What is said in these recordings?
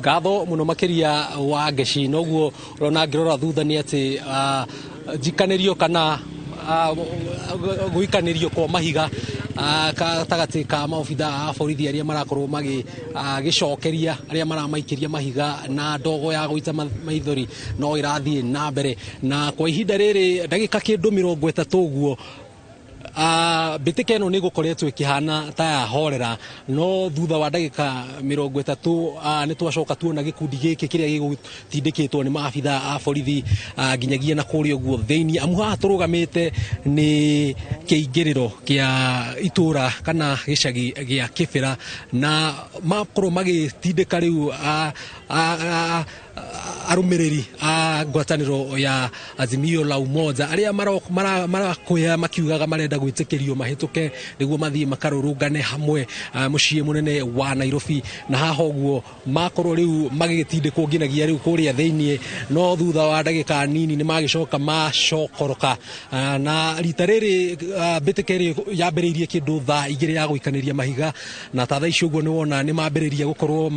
Gatho muno makiria wa Geci noguo rona ngirora thutha ni ati njikanirio kana guikanirio kwa mahiga katagati ka maobitha a borithi aria marakorwo gicokeria aria maramaikiria mahiga na ndogo ya guita maithori no irathie na mbere na kwa ihinda riri ndagika kindu 30 uguo bitike no nigukoretwo ikihana ta ya horera no thutha wa ndagika 30 ni twacoka tuona gikundi giki kiria gigutindikitwo ni maabitha a borithi nginyagia na kuria guo theini amu haha turugamite ni kiingiriro kia itura kana gicagi gia Kibera na makorwo magitindika riu arumiriri ngwataniro ya Azimio la Umoja aria marakoya makiugaga marenda gwitikirio mahituke niguo mathie makarurungane hamwe mucii munene wa Nairobi na haha uguo makorwo riu magigitindikwo nginagia riu kuria theinie no thutha wa ndagika nini ni magicoka macokoroka na rita riri bitikeri yambiriirie kindu thaa 2 ya guikaniria mahiga na tatha icio uguo ni wona ni mambiriirie gukorwo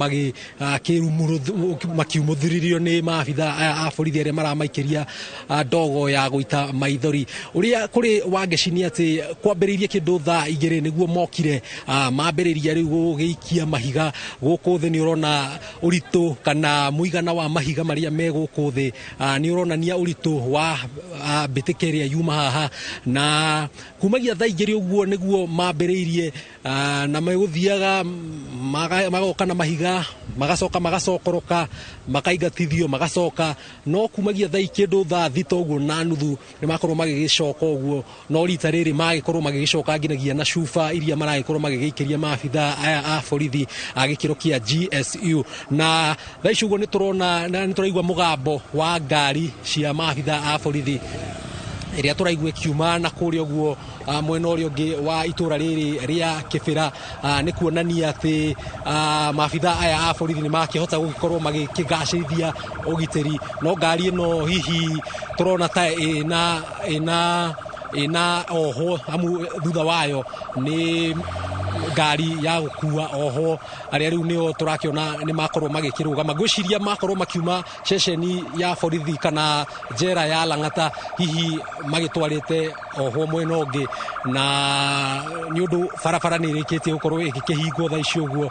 makiumuthiririo ni maabitha a borithi aria maramaikiria ndogo ya guita maithori uria kuri wa Geci ni ati kwambiriirie kindu thaa 2 niguo mokire mambiriirie riu gugiikia mahiga guku thi ni urona uritu kana muigana wa mahiga maria me guku thi ni uronania uritu wa bitikeri yuma haha na kumagia thaa 2 uguo niguo mambiriirie na meguthiaga magoka na mahiga magacokoroka makaigatithio magacoka no kumagia thaa kindu thaa 3 uguo na nuthu ni makorwo magigicoka uguo no rita riri magikorwo magigicoka nginagia na cuba iria maragikorwo magigikiria maabitha aya a borithi agikiro kia GSU na thaa icio uguo ni turona ni turaigua mugambo wa ngari cia maabitha a borithi iria turaigua kiuma na kuria uguo mwena uria ungi wa itura riri ria Kibera ni kuonania ati maabitha aya a borithi ni makihota gukorwo magikigacirithia ugiteri no ngari ino hihi turona ta ina oho amu thutha wayo ni ngari ya gukua oho aria riu nio turakiona ni makorwo magikirugama gwiciria makorwo makiuma ceceni ya borithi kana jera ya Lang'ata hihi magitwarite oho mwena ungi na ni undu barabara ni rikitie gukorwo ikihingo thaa icio uguo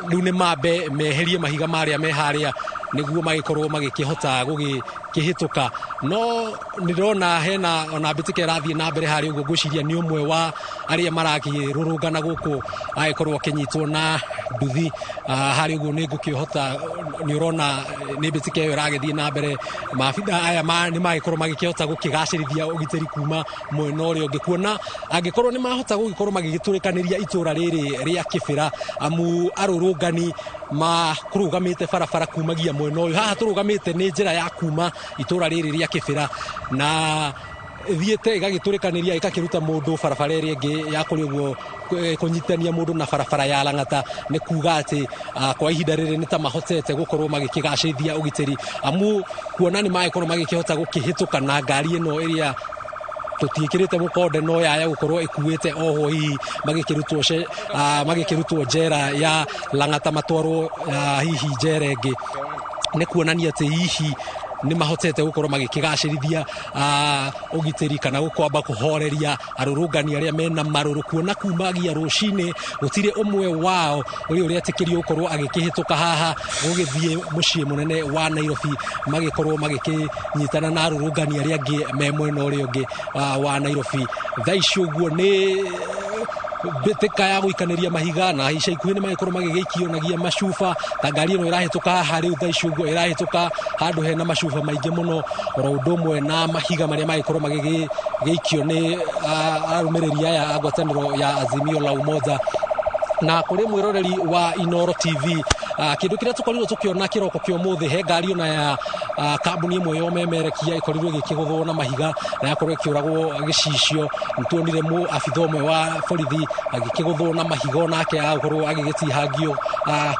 riu ni mambe meherie mahiga maria me haria niguo magikorwo magikihota gukihituka no nirona hena ona bitike rathie na mbere hari uguo gwiciria ni umwe wa aria marakirurungana guku agikorwo kinyitwo na nduthi hari uguo ni ngukihota ni urona ni bitike yo ragithie na mbere maabitha aya ni magikorwo magikihota gukigacirithia ugiteri kuma mwena uria ungi kuona agikorwo ni mahota gugikorwo magigiturikaniria itura riri ria Kibera amu arurungani makurugamite barabara kumagia mwena uyu haha turugamite ni njira ya kuma itura riri ria Kibera na thiete igagiturikaniria ikakiruta mundu barabara iri ingi ya kuri uguo kunyitania mundu na barabara ya Lang'ata ni kuga ati kwa ihinda riri ni ta mahotete gukorwo magikigacithia ugiteri amu kuona ni magikorwo magikihota gukihituka na ngari ino iria tutikirite mukonde no ya gukorwo ikuite oho hihi magikirutwo jera ya Lang'ata matwaro hihi jera ingi ni kuonania ati hihi ni mahotete gukorwo magikigacirithia ugiteri kana gukwamba kuhoreria arurungani aria mena maruru kuona kumagia rucine gutire umwe wao uria atikirio gukorwo agikihituka haha gugithie mucii munene wa Nairobi magikorwo magikinyitana na arurungani aria angi me mwena uria ungi wa Nairobi thaa icio uguo ni bitika ya guikaniria mahiga na ica ikuhi ni magikorwo magigikionagia macuba ta ngari ino irahituka hari thaa icio uguo irahituka handu hena macuba maingi muno ro ndumwe na mahiga maria magikorwo magigikio ni arumiriri aya agwataniro ya Azimio la Umoja na kuri mwiroreri wa Inoro TV kindu kiria tukorirwo tukiona kiroko kio muthi he ngari ona ya kambuni imwe yo memerekia ikorirwo gikiguthwo na mahiga na yakorwo ikiuragwo gicicio ntuonire mu abitha umwe wa borithi agikiguthwo na mahiga nake akorwo agigitihangio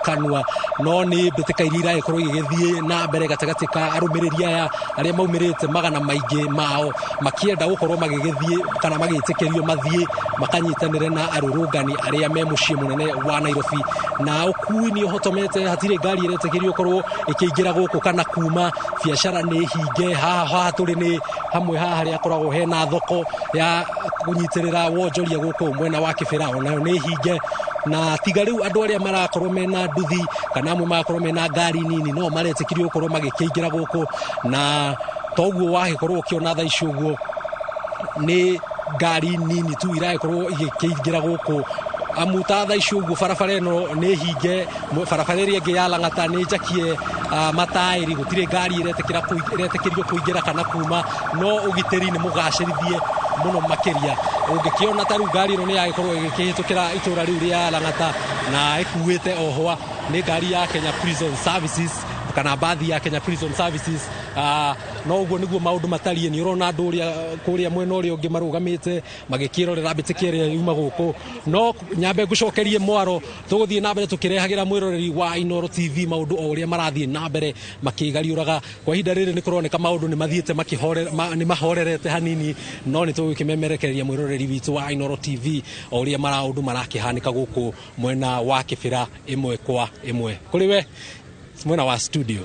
kanua no ni bitika irira ikorwo igithie na mbere gatagati ka arumiriri aya aria maumirite magana maingi mao makienda gukorwo magigithie kana magitikirio mathie makanyitanire na arurungani aria me mucii munene wa Nairobi na ukui ni uhotomete hatire ngari iretekirio korwo ikiingira guku kana kuma biashara ni hinge haha turi ni hamwe haha ria koragwo hena thoko ya kunyitirira wonjoria guku mwena wa Kibera onayo ni hinge na tiga riu andu aria marakorwo mena nduthi kana amwe marakorwo mena ngari nini no maretekirio gukorwo magikiingira guku na toguo wagikorwo ukiona tha icio guo ni ngari nini tu irakorwo igikiingira guku amuta tha icio guo barabara ino ni hinge barabara iria ingi ya Lang'ata ni njakie matairi gutire ngari iretekirio kuingira kana kuma no ugiteri ni mugacirithie muno makeria ungikiona taru ngari ino ni yagikorwo igikihitukira itura riu ria Lang'ata na ikuite ohwa ni ngari ya Kenya Prison Services kana bathi ya Kenya Prison Services no uguo niguo maundu matarie ni urona andu uria kuria mwena uria ungi marugamite magikirorera mbitiki iria yuma guku no nyambe gucokerie mwaro tuguthie na mbere tukirehagira mwiroreri wa Inooro TV maundu o uria marathie na mbere makigariuraga kwa ihinda riri ni kuroneka maundu ni mathiete ni mahorerete hanini no ni tugikimemerekeria mwiroreri witu wa Inooro TV o uria maundu marakihanika guku mwena wa Kibera imwe kwa imwe kuriwe mwena wa studio.